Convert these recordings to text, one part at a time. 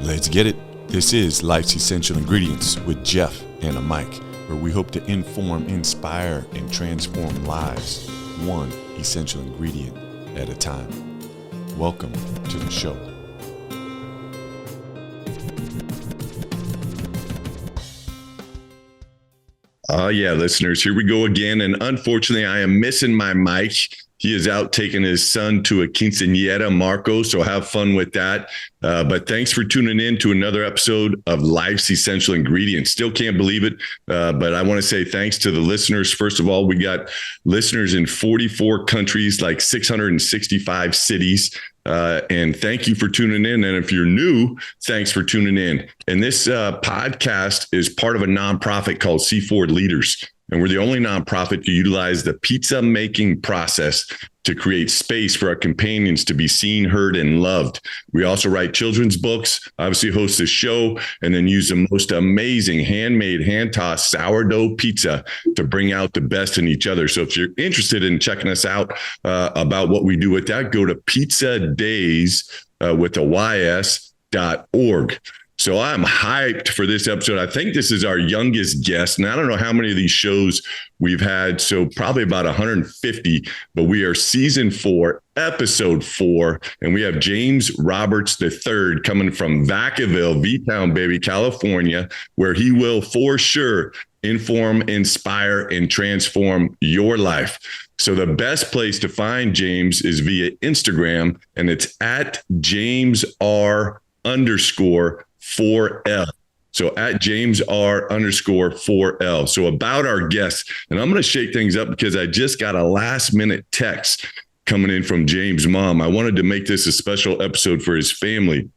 Let's get it. This is Life's Essential Ingredients with Jeff and a Mike, where we hope to inform, inspire, and transform lives, one essential ingredient at a time. Welcome to the show. Yeah, listeners, here we go again. And unfortunately, I am missing my Mike. He is out taking his son to a quinceañera, Marco, so have fun with that. But thanks for tuning in to another episode of Life's Essential Ingredients. Still can't believe it, but I want to say thanks to the listeners. First of all, we got listeners in 44 countries, like 665 cities. And thank you for tuning in. And if you're new, thanks for tuning in. And this podcast is part of a nonprofit called C4 Leaders. And we're the only nonprofit to utilize the pizza making process to create space for our companions to be seen, heard, and loved. We also write children's books, obviously host a show, and then use the most amazing handmade, hand-tossed sourdough pizza to bring out the best in each other. So if you're interested in checking us out about what we do with that, go to pizzadays.org. So I'm hyped for this episode. I think this is our youngest guest, and I don't know how many of these shows we've had. So probably about 150, but we are season 4, episode 4, and we have James Roberts III coming from Vacaville, V-Town, baby, California, where he will for sure inform, inspire, and transform your life. So the best place to find James is via Instagram, and it's at JamesR_4L. So at JamesR_4L. So about our guest, and I'm going to shake things up because I just got a last minute text coming in from James' mom. I wanted to make this a special episode for his family.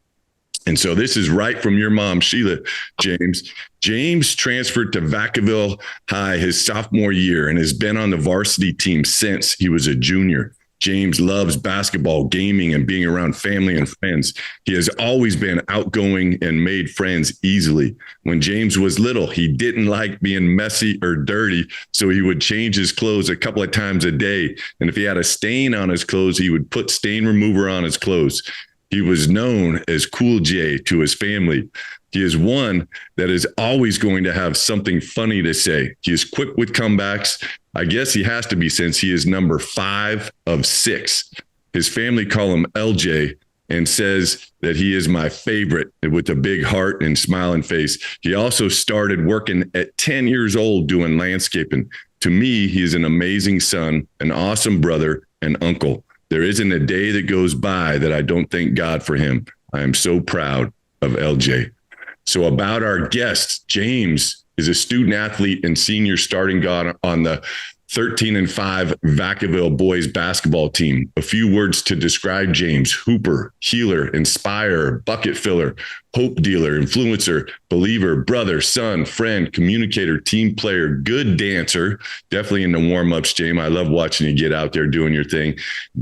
And so this is right from your mom, Sheila, James. James transferred to Vacaville High his sophomore year and has been on the varsity team since he was a junior. James loves basketball, gaming, and being around family and friends. He has always been outgoing and made friends easily. When James was little, he didn't like being messy or dirty, so he would change his clothes a couple of times a day. And if he had a stain on his clothes, he would put stain remover on his clothes. He was known as Cool J to his family. He is one that is always going to have something funny to say. He is quick with comebacks. I guess he has to be since he is number 5 of 6. His family call him LJ and says that he is my favorite with a big heart and smiling face. He also started working at 10 years old doing landscaping. To me, he is an amazing son, an awesome brother, and uncle. There isn't a day that goes by that I don't thank God for him. I am so proud of LJ. So about our guest, James is a student athlete and senior starting guard on the 13-5 Vacaville Boys Basketball team. A few words to describe James: hooper, healer, inspirer, bucket filler, hope dealer, influencer, believer, brother, son, friend, communicator, team player, good dancer, definitely in the warm-ups, James. I love watching you get out there doing your thing,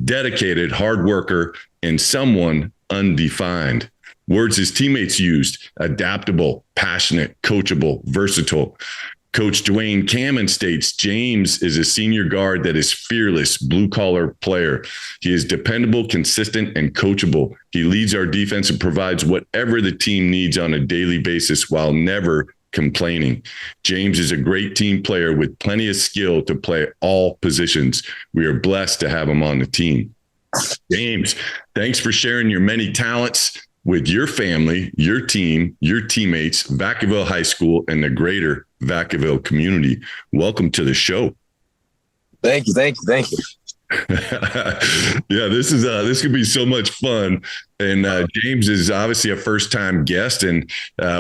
dedicated, hard worker, and someone undefined. Words his teammates used: adaptable, passionate, coachable, versatile. Coach Duane Kaman states James is a senior guard that is fearless, blue-collar player. He is dependable, consistent, and coachable. He leads our defense and provides whatever the team needs on a daily basis while never complaining. James is a great team player with plenty of skill to play all positions. We are blessed to have him on the team. James, thanks for sharing your many talents with your family, your team, your teammates, Vacaville High School, and the greater Vacaville community. Welcome to the show. Thank you. Yeah, this could be so much fun. And James is obviously a first-time guest, and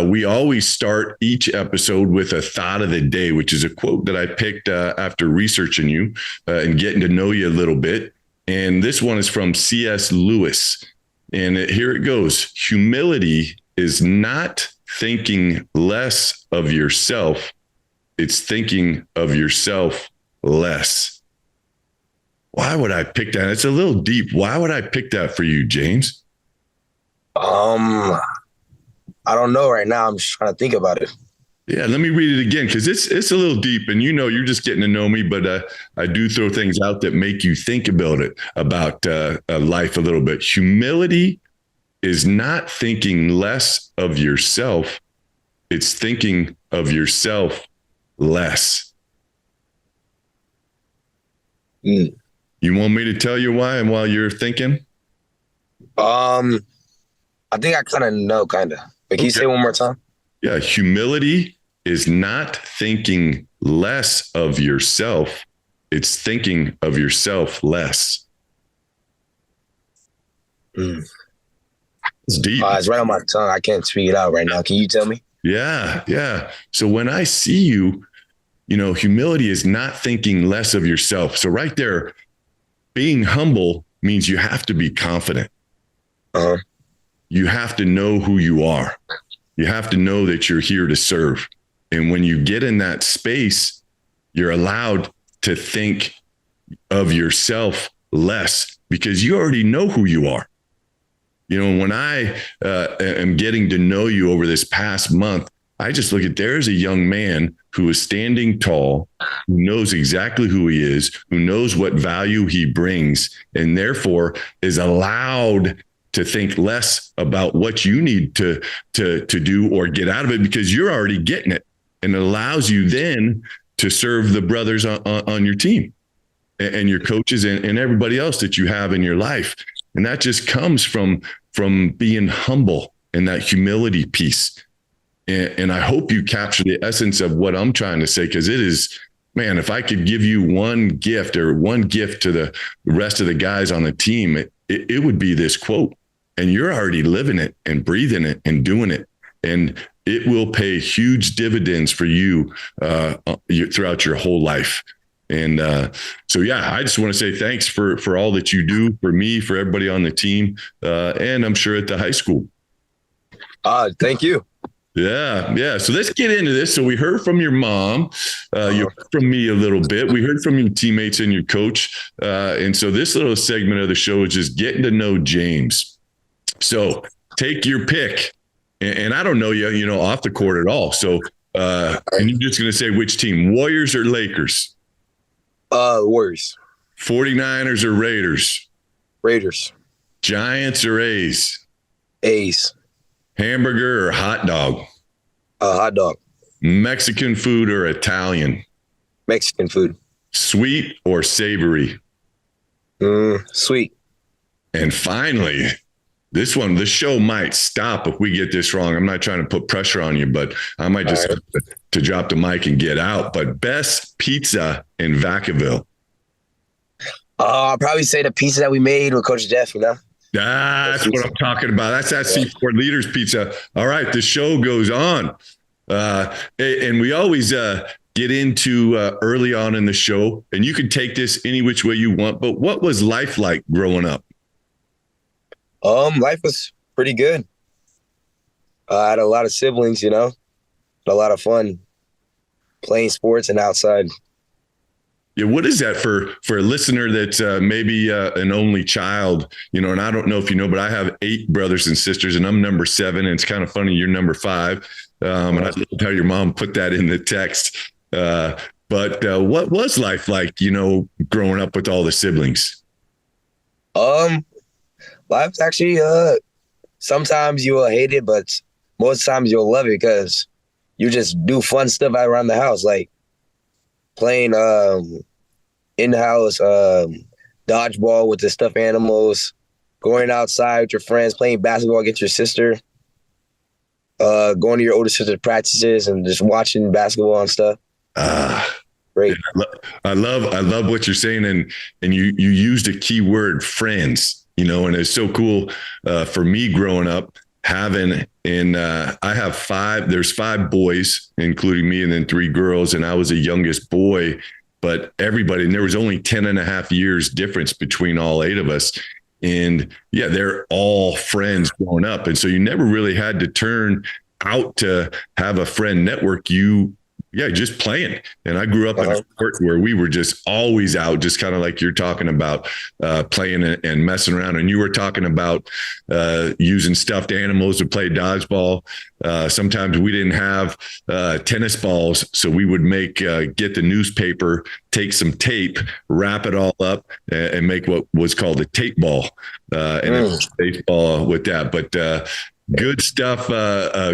we always start each episode with a thought of the day, which is a quote that I picked after researching you and getting to know you a little bit. And this one is from C.S. Lewis. And here it goes. Humility is not thinking less of yourself. It's thinking of yourself less. Why would I pick that? It's a little deep. Why would I pick that for you, James? I don't know right now. I'm just trying to think about it. Yeah, let me read it again because it's a little deep, and you're just getting to know me, but I do throw things out that make you think about it, about life a little bit. Humility is not thinking less of yourself. It's thinking of yourself less. You want me to tell you why and while you're thinking? I think I kind of know, but can you say it one more time? Yeah. Humility is not thinking less of yourself. It's thinking of yourself less. It's deep. It's right on my tongue. I can't speak it out right now. Can you tell me? Yeah. So when I see you, humility is not thinking less of yourself. So right there, being humble means you have to be confident. You have to know who you are. You have to know that you're here to serve. And when you get in that space, you're allowed to think of yourself less because you already know who you are. When I am getting to know you over this past month, I just look at there's a young man who is standing tall, who knows exactly who he is, who knows what value he brings, and therefore is allowed to think less about what you need to do or get out of it because you're already getting it. And it allows you then to serve the brothers on your team and your coaches and everybody else that you have in your life. And that just comes from being humble and that humility piece. And I hope you capture the essence of what I'm trying to say, because it is, man, if I could give you one gift to the rest of the guys on the team, it would be this quote. And you're already living it and breathing it and doing it. And it will pay huge dividends for you throughout your whole life. And so, I just want to say thanks for all that you do for me, for everybody on the team, and I'm sure at the high school. Thank you. Yeah. So let's get into this. So we heard from your mom, you heard from me a little bit. We heard from your teammates and your coach. And so this little segment of the show is just getting to know James. So take your pick. And I don't know you, off the court at all. So and you're just going to say which team, Warriors or Lakers? Warriors. 49ers or Raiders? Raiders. Giants or A's? A's. Hamburger or hot dog? Hot dog. Mexican food or Italian? Mexican food. Sweet or savory? Sweet. And finally, this show might stop if we get this wrong. I'm not trying to put pressure on you, but I might just have to drop the mic and get out. But best pizza in Vacaville? I'll probably say the pizza that we made with Coach Jeff, That's what I'm talking about. That's that C4 Leaders Pizza. All right, the show goes on. And we always get into early on in the show, and you can take this any which way you want, but what was life like growing up? Life was pretty good. I had a lot of siblings, a lot of fun playing sports and outside. Yeah, what is that for a listener that's maybe an only child, and I don't know if you know, but I have 8 brothers and sisters, and I'm number 7, and it's kind of funny you're number 5. And I love how your mom put that in the text. But what was life like, growing up with all the siblings? Life's actually, sometimes you will hate it, but most times you'll love it because you just do fun stuff around the house, like playing in-house dodgeball with the stuffed animals, going outside with your friends, playing basketball against your sister, going to your older sister's practices and just watching basketball and stuff. Great. I love what you're saying, and you used a key word, friends. And it's so cool for me growing up having, and I have 5, there's 5 boys, including me, and then 3 girls. And I was the youngest boy, but everybody, and there was only 10 and a half years difference between all 8 of us. And they're all friends growing up. And so you never really had to turn out to have a friend network. You Yeah, just playing. And I grew up in a sport where we were just always out, just kind of like you're talking about, playing and messing around. And you were talking about using stuffed animals to play dodgeball. Sometimes we didn't have tennis balls, so we would get the newspaper, take some tape, wrap it all up, and make what was called a tape ball, and then baseball with that. But good stuff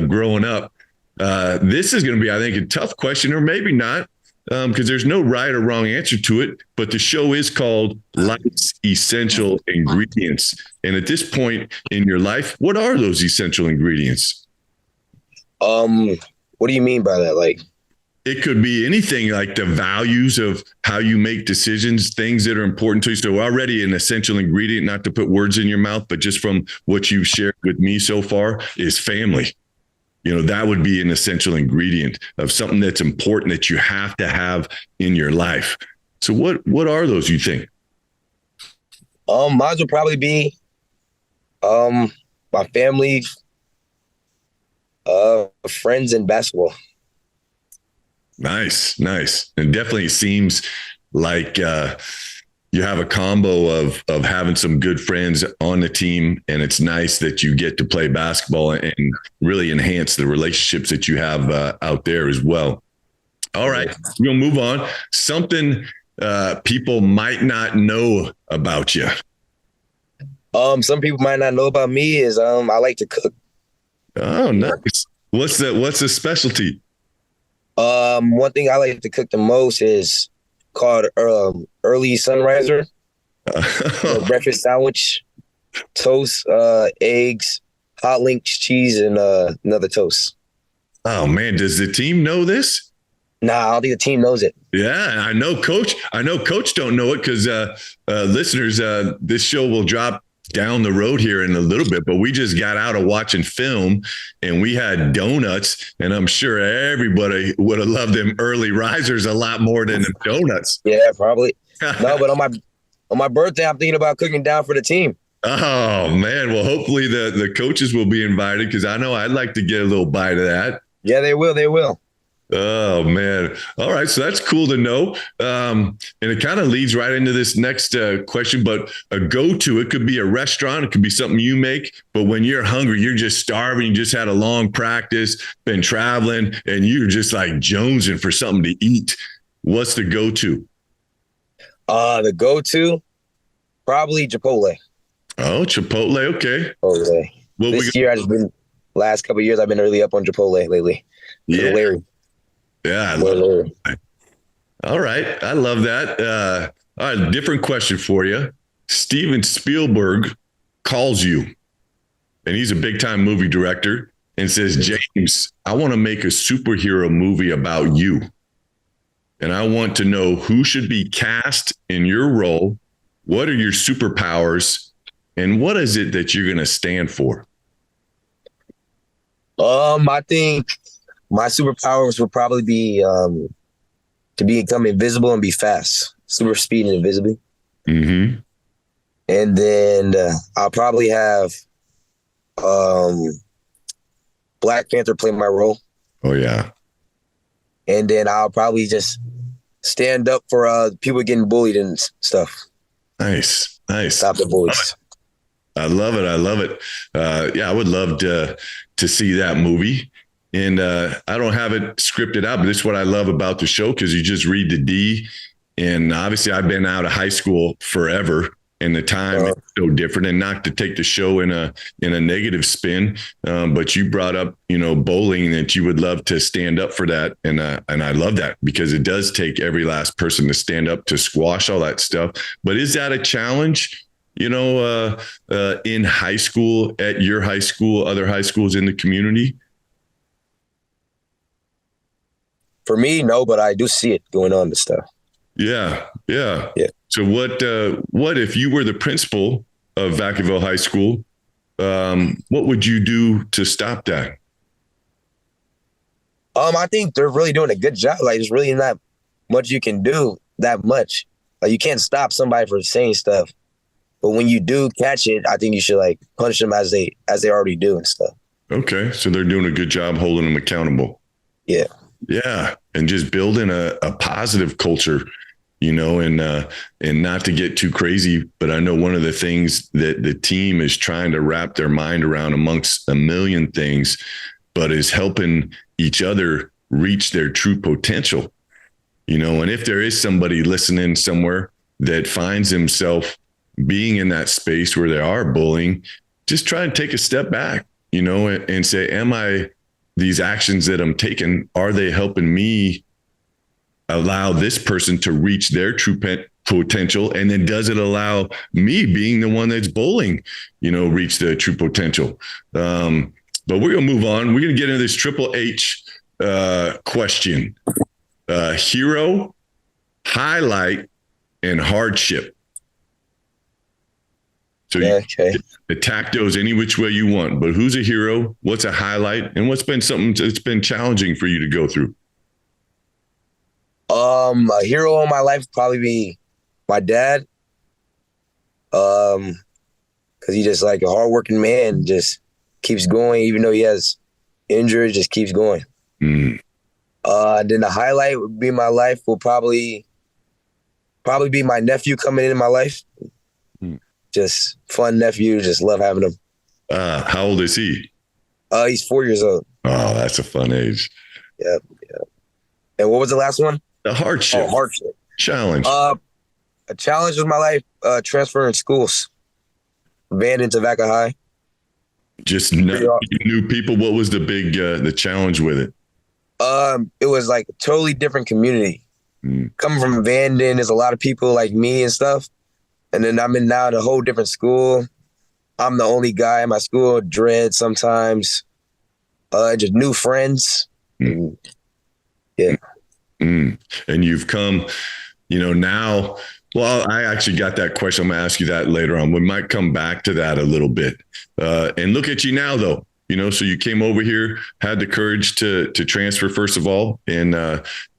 growing up. This is going to be, I think, a tough question, or maybe not, because there's no right or wrong answer to it. But the show is called Life's Essential Ingredients. And at this point in your life, what are those essential ingredients? What do you mean by that? Like, it could be anything, like the values of how you make decisions, things that are important to you. So already an essential ingredient, not to put words in your mouth, but just from what you've shared with me so far, is family. That would be an essential ingredient of something that's important that you have to have in your life. So what are those, you think? Mine would probably be my family, friends, and basketball. Nice. And definitely seems like you have a combo of having some good friends on the team, and it's nice that you get to play basketball and really enhance the relationships that you have out there as well. All right, we'll move on. Something people might not know about you. Some people might not know about me is I like to cook. Oh, nice. What's the specialty? One thing I like to cook the most is called early sunriser. Breakfast sandwich, toast, eggs, hot links, cheese, and another toast. Oh man, does the team know this? Nah, I don't think the team knows it. Yeah, I know coach don't know it because listeners, this show will drop down the road here in a little bit, but we just got out of watching film and we had donuts, and I'm sure everybody would have loved them early risers a lot more than the donuts. Yeah, probably. No, but on my birthday, I'm thinking about cooking down for the team. Oh man, well hopefully the coaches will be invited, because I know I'd like to get a little bite of that. Yeah, they will. Oh man. All right. So that's cool to know. And it kind of leads right into this next question, but a go-to, it could be a restaurant. It could be something you make, but when you're hungry, you're just starving. You just had a long practice, been traveling, and you're just like jonesing for something to eat. What's the go-to? The go-to, probably Chipotle. Oh, Chipotle. Okay. Chipotle. This year, last couple of years, I've been really up on Chipotle lately. Yeah. Larry. Yeah. I love it. All right. I love that. All right. Different question for you. Steven Spielberg calls you, and he's a big time movie director, and says, James, I want to make a superhero movie about you. And I want to know who should be cast in your role. What are your superpowers? And what is it that you're going to stand for? I think my superpowers would probably be to become invisible and be fast, super speed and invisibility. Mm-hmm. And then I'll probably have Black Panther play my role. Oh yeah. And then I'll probably just stand up for people getting bullied and stuff. Nice. Stop the bullies. I love it. Yeah, I would love to see that movie. And I don't have it scripted out, but this is what I love about the show, because you just read the D. And obviously I've been out of high school forever, and the time is so different, and not to take the show in a negative spin. But you brought up, bowling, that you would love to stand up for that. And I love that, because it does take every last person to stand up to squash all that stuff. But is that a challenge? In high school, at your high school, other high schools in the community? For me, no, but I do see it going on, this stuff. Yeah. So what if you were the principal of Vacaville High School? What would you do to stop that? I think they're really doing a good job. Like, there's really not much you can do that much. Like, you can't stop somebody from saying stuff. But when you do catch it, I think you should punish them as they already do and stuff. Okay. So they're doing a good job holding them accountable. Yeah. Yeah. and just building a positive culture, and not to get too crazy. But I know one of the things that the team is trying to wrap their mind around amongst a million things, but is helping each other reach their true potential, and if there is somebody listening somewhere that finds himself being in that space where they are bullying, just try and take a step back, and say, these actions that I'm taking, are they helping me allow this person to reach their true potential? And then does it allow me, being the one that's bullying, reach their true potential? But we're going to move on. We're going to get into this Triple H question. Hero, highlight, and hardship. So you attack those any which way you want, but who's a hero? What's a highlight? And what's been something that's been challenging for you to go through? A hero in my life would probably be my dad. Cause he just like a hardworking man, just keeps going, even though he has injuries, just keeps going. Then the highlight would be my life will probably be my nephew coming in my life. Just fun nephew, just love having him. How old is he? He's 4 years old. Oh, that's a fun age. Yep. And what was the last one? The hardship. Hardship. Challenge. A challenge was my life, transferring schools. Abandoned to Vacaville High. Just new people. What was the big the challenge with it? It was like a totally different community. Coming from Vanden, there's a lot of people like me and stuff. And then I'm in now in a whole different school. I'm the only guy in my school, dread sometimes. Just new friends. Yeah. And you've come, now, well, I actually got that question. I'm going to ask you that later on. We might come back to that a little bit. And look at you now, though. So you came over here, had the courage to transfer, first of all, and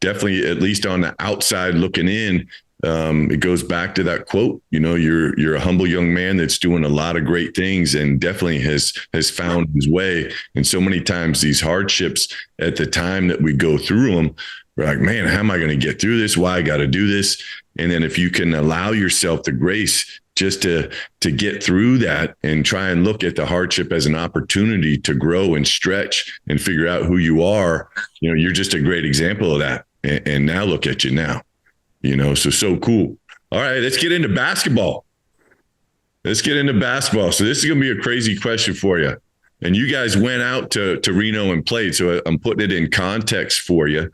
definitely, at least on the outside looking in, it goes back to that quote. You're a humble young man that's doing a lot of great things and definitely has found his way. And so many times these hardships at the time that we go through them, we're like, man, how am I going to get through this? Why I got to do this? And then if you can allow yourself the grace just to get through that and try and look at the hardship as an opportunity to grow and stretch and figure out who you are, you're just a great example of that. And now look at you now, so cool. All right, let's get into basketball. So this is going to be a crazy question for you. And you guys went out to Reno and played. So I'm putting it in context for you.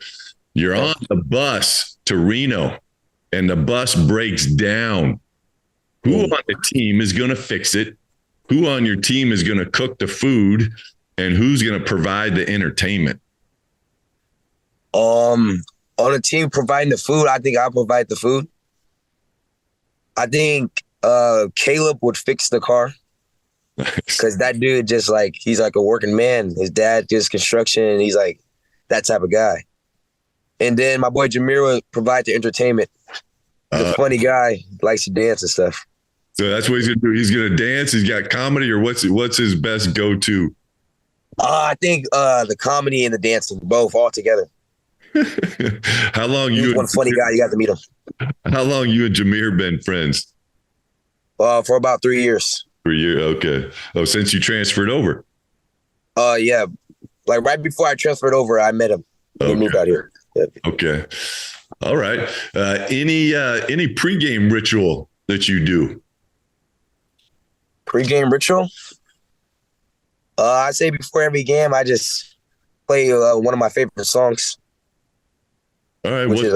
You're on the bus to Reno and the bus breaks down. Who on the team is going to fix it? Who on your team is going to cook the food? And who's going to provide the entertainment? On a team providing the food, I think I'll provide the food. I think Caleb would fix the car. Because that dude just like, he's like a working man. His dad does construction. And he's like that type of guy. And then my boy Jameer would provide the entertainment. He's a funny guy, likes to dance and stuff. So that's what he's going to do. He's going to dance. He's got comedy, or what's his best go-to? I think the comedy and the dancing, both all together. How long He's one funny guy. You got to meet him. How long you and Jameer been friends? For about 3 years. 3 years. Okay. Oh, since you transferred over. Yeah. Like right before I transferred over, I met him. He moved out here. Yep. Okay. All right. Any pregame ritual that you do? Pregame ritual? I say before every game, I just play one of my favorite songs. All right. Which is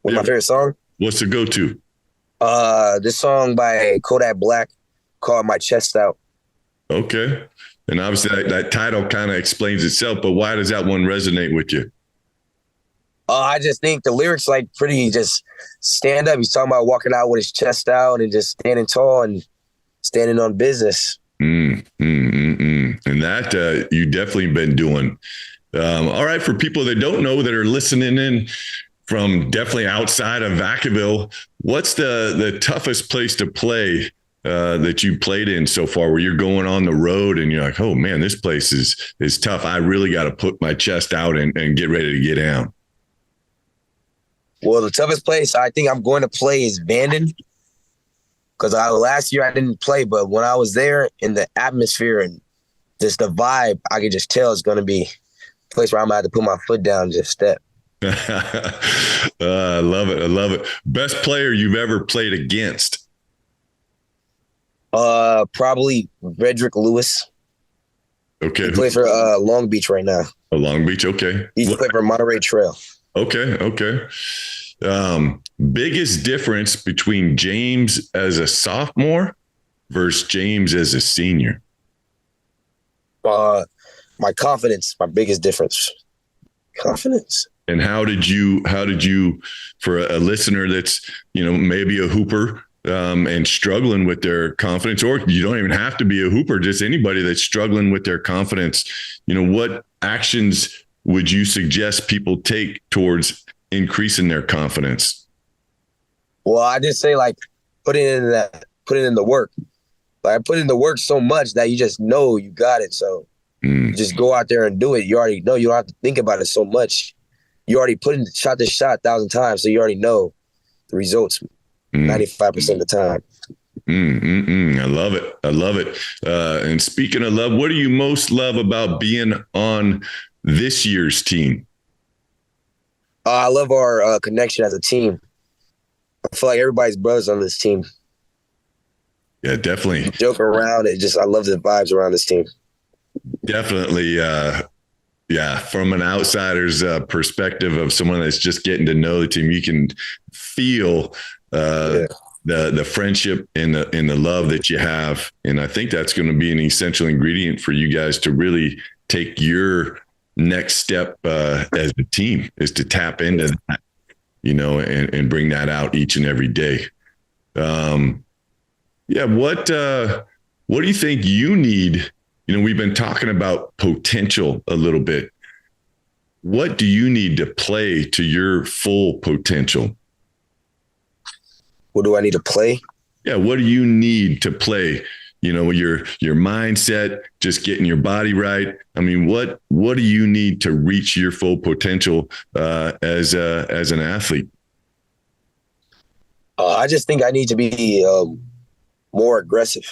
my favorite song. What's the go-to? This song by Kodak Black called "My Chest Out." Okay. And obviously that title kind of explains itself, but why does that one resonate with you? I just think the lyrics like pretty just stand up. He's talking about walking out with his chest out and just standing tall and standing on business. And that you definitely been doing. All right. For people that don't know, that are listening in from definitely outside of Vacaville, what's the toughest place to play that you played in so far where you're going on the road and you're like, oh man, this place is tough. I really got to put my chest out and get ready to get down? Well, the toughest place I think I'm going to play is Vanden, because last year I didn't play, but when I was there, in the atmosphere and just the vibe, I could just tell it's going to be a place where I'm going to have to put my foot down and just step. I love it. I love it. Best player you've ever played against? Probably Redrick Lewis. Okay. He plays for Long Beach right now. Oh, Long Beach. Okay. He's playing for Monterey Trail. Okay. Okay. Biggest difference between James as a sophomore versus James as a senior? My confidence, my biggest difference. Confidence. And how did you, for a listener that's, maybe a hooper, and struggling with their confidence, or you don't even have to be a hooper, just anybody that's struggling with their confidence, what actions would you suggest people take towards increasing their confidence? Well, I just say put it in the work. Like I put in the work so much that you just know you got it. So you just go out there and do it. You already know. You don't have to think about it so much. You already shot this shot 1,000 times, so you already know the results 95% of the time. I love it. I love it. And speaking of love, what do you most love about being on this year's team? I love our connection as a team. I feel like everybody's brothers on this team. Yeah, definitely. Joke around. I love the vibes around this team. Definitely. Yeah. From an outsider's perspective of someone that's just getting to know the team, you can feel the friendship and the love that you have. And I think that's going to be an essential ingredient for you guys to really take your next step as a team, is to tap into that, and bring that out each and every day. What do you think you need? We've been talking about potential a little bit. What do you need to play to your full potential? What do I need to play? Yeah. What do you need to play? Your mindset, just getting your body right. I mean, what do you need to reach your full potential as an athlete? I just think I need to be more aggressive.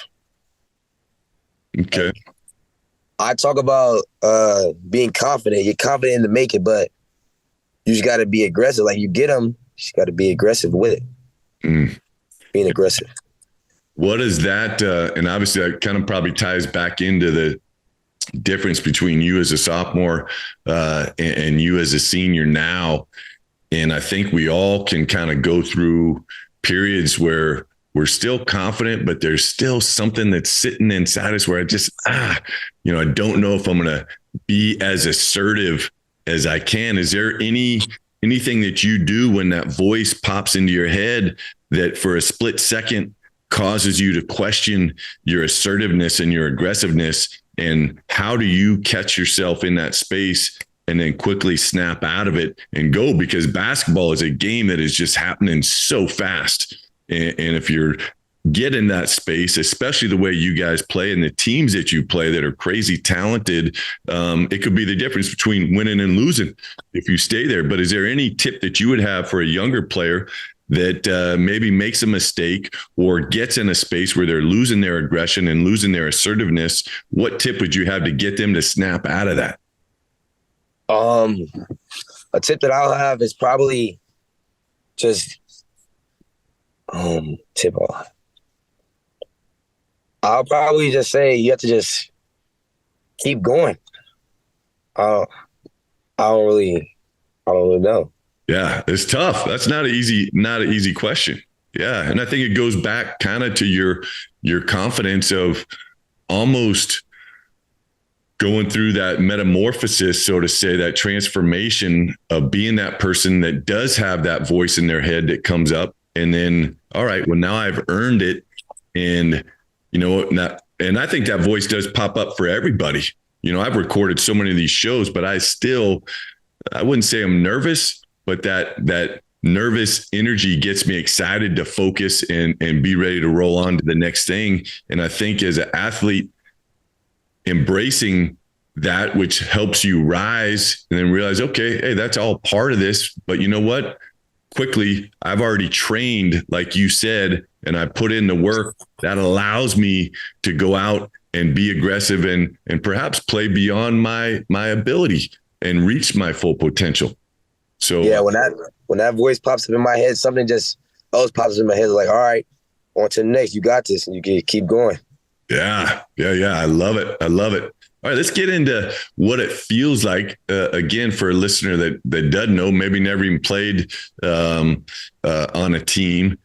Okay. I talk about being confident. You're confident to make it, but you just got to be aggressive. Like you get them, you just got to be aggressive with it. Being aggressive. What is that? And obviously that kind of probably ties back into the difference between you as a sophomore and you as a senior now. And I think we all can kind of go through periods where we're still confident, but there's still something that's sitting inside us where I just, I don't know if I'm going to be as assertive as I can. Is there anything that you do when that voice pops into your head that for a split second causes you to question your assertiveness and your aggressiveness? And how do you catch yourself in that space and then quickly snap out of it and go? Because basketball is a game that is just happening so fast. And if you're getting that space, especially the way you guys play and the teams that you play that are crazy talented, it could be the difference between winning and losing if you stay there. But is there any tip that you would have for a younger player that maybe makes a mistake or gets in a space where they're losing their aggression and losing their assertiveness? What tip would you have to get them to snap out of that? A tip that I'll have is probably just I'll probably just say you have to just keep going. I don't really know. Yeah, it's tough. That's not an easy question. Yeah. And I think it goes back kind of to your confidence of almost going through that metamorphosis, so to say, that transformation of being that person that does have that voice in their head that comes up. And then, all right, well, now I've earned it. And, and I think that voice does pop up for everybody. I've recorded so many of these shows, but I wouldn't say I'm nervous, but that nervous energy gets me excited to focus and be ready to roll on to the next thing. And I think as an athlete, embracing that, which helps you rise and then realize, okay, hey, that's all part of this. But you know what? Quickly, I've already trained, like you said, and I put in the work that allows me to go out and be aggressive and perhaps play beyond my ability and reach my full potential. So yeah, when that voice pops up in my head, something just else pops up in my head. Like, all right, on to the next. You got this, and you can keep going. Yeah. I love it. All right, let's get into what it feels like. Again, for a listener that doesn't know, maybe never even played on a team,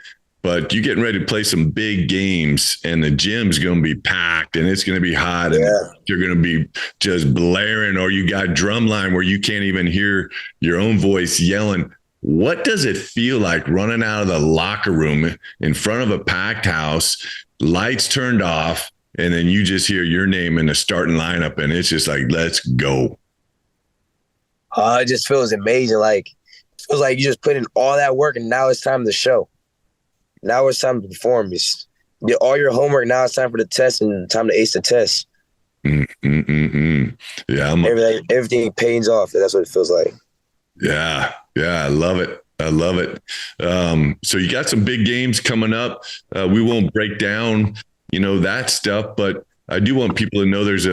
but you're getting ready to play some big games, and the gym's going to be packed, and it's going to be hot, and you're going to be just blaring, or you got drumline where you can't even hear your own voice yelling. What does it feel like running out of the locker room in front of a packed house, lights turned off, and then you just hear your name in the starting lineup, and it's just like, let's go? It just feels amazing. Like, it feels like you just put in all that work, and now it's time to show. Now it's time to perform. You did all your homework. Now it's time for the test and time to ace the test. Yeah, everything pays off. That's what it feels like. Yeah, I love it. So you got some big games coming up. We won't break down, that stuff, but I do want people to know there's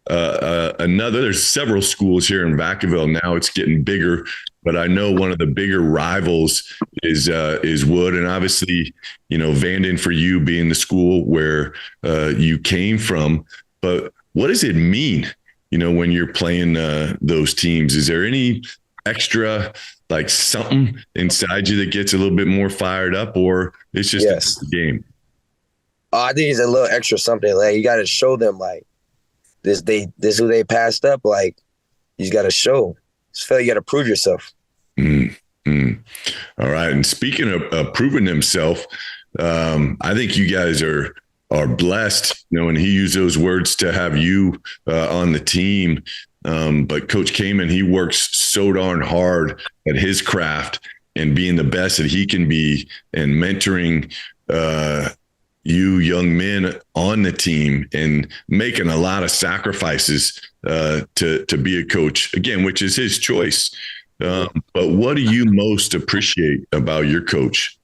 there's several schools here in Vacaville. Now it's getting bigger, but I know one of the bigger rivals is Wood, and obviously, Vanden for you being the school where you came from. But what does it mean, when you're playing those teams? Is there any extra, like something inside you that gets a little bit more fired up, or it's just a game? I think it's a little extra something. Like, you got to show them, like, this who they passed up. Like, you just got to show. Just feel you got to prove yourself. All right. And speaking of proving himself, I think you guys are blessed, and he used those words to have you on the team. But Coach Kaman, he works so darn hard at his craft and being the best that he can be, and mentoring you young men on the team and making a lot of sacrifices to be a coach, again, which is his choice. But what do you most appreciate about your coach?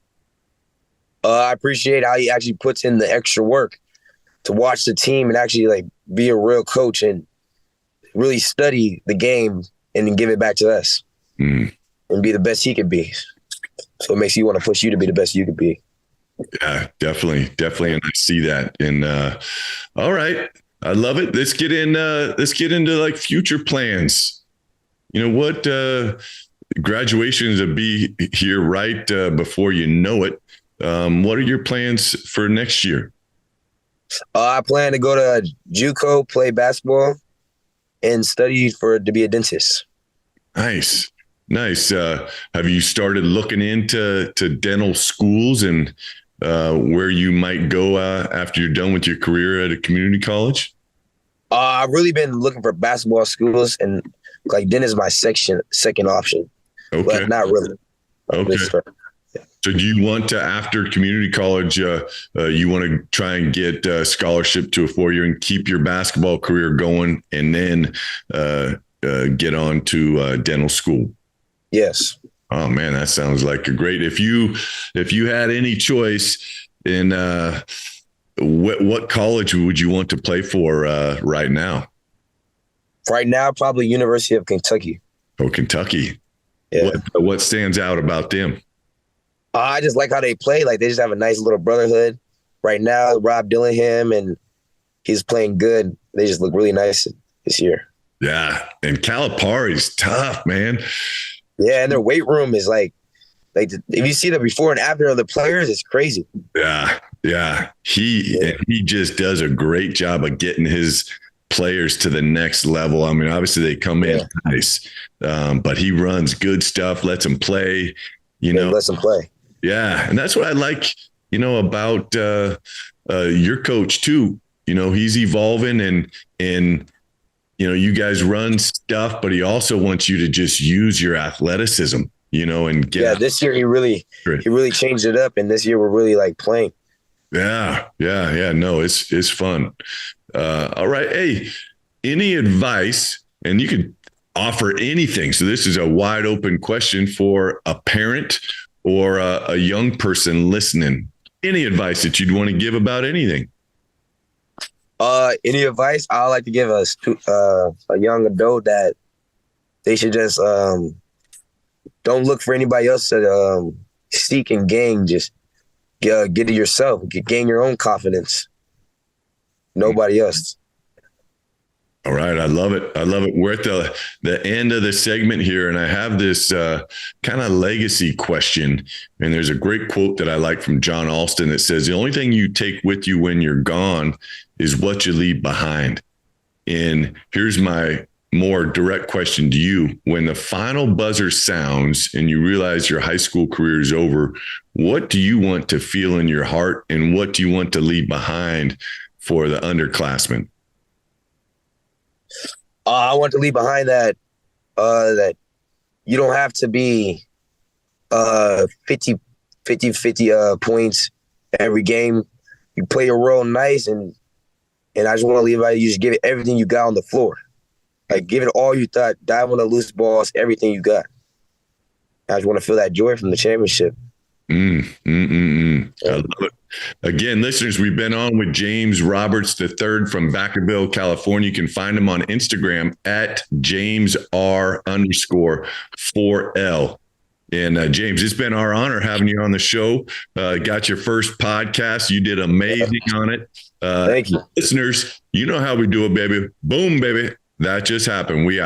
I appreciate how he actually puts in the extra work to watch the team and actually, like, be a real coach and really study the game and then give it back to us and be the best he could be. So it makes you want to push you to be the best you could be. Yeah, definitely. And I see that. And all right, I love it. Let's get into like future plans. What graduations will be here right before you know it. What are your plans for next year? I plan to go to JUCO, play basketball, and study to be a dentist. Nice. Have you started looking into dental schools and where you might go after you're done with your career at a community college? I've really been looking for basketball schools, and like dentist is my second option. Okay. But not really. Okay. So do you want to, after community college, you want to try and get a scholarship to a 4-year and keep your basketball career going, and then get on to dental school? Yes. Oh man, that sounds like a great. If you had any choice in what college would you want to play for right now? Right now, probably University of Kentucky. Oh, Kentucky. Yeah. What stands out about them? I just like how they play. Like, they just have a nice little brotherhood. Right now, Rob Dillingham, and he's playing good. They just look really nice this year. Yeah, and Calipari's tough, man. Yeah, and their weight room is like if you see the before and after of the players, it's crazy. Yeah. He just does a great job of getting his players to the next level. I mean, obviously they come in nice, but he runs good stuff, lets them play. Lets them play. Yeah, and that's what I like, about your coach too. He's evolving and you guys run stuff, but he also wants you to just use your athleticism. and get out. This year he really changed it up, and this year we're really like playing. Yeah. No, it's fun. All right. Hey, any advice, and you could offer anything. So this is a wide open question for a parent or a young person listening. Any advice that you'd want to give about anything? Any advice I like to give a young adult that they should just don't look for anybody else to seek and gain. Just get it yourself. Gain your own confidence. Nobody else. All right. I love it. We're at the end of the segment here, and I have this kind of legacy question. And there's a great quote that I like from John Alston that says, the only thing you take with you when you're gone is what you leave behind. And here's my more direct question to you. When the final buzzer sounds and you realize your high school career is over, what do you want to feel in your heart, and what do you want to leave behind for the underclassmen? I want to leave behind that you don't have to be 50 points every game. You play your role nice, and I just want to leave it. You just give it everything you got on the floor. Like, give it all you thought. Dive on the loose balls, everything you got. I just want to feel that joy from the championship. I love it. Again, listeners, we've been on with James Roberts III from Vacaville, California. You can find him on Instagram at JamesR_4L. And James, it's been our honor having you on the show. Got your first podcast. You did amazing on it. Thank you. Listeners, you know how we do it, baby. Boom, baby. That just happened. We out.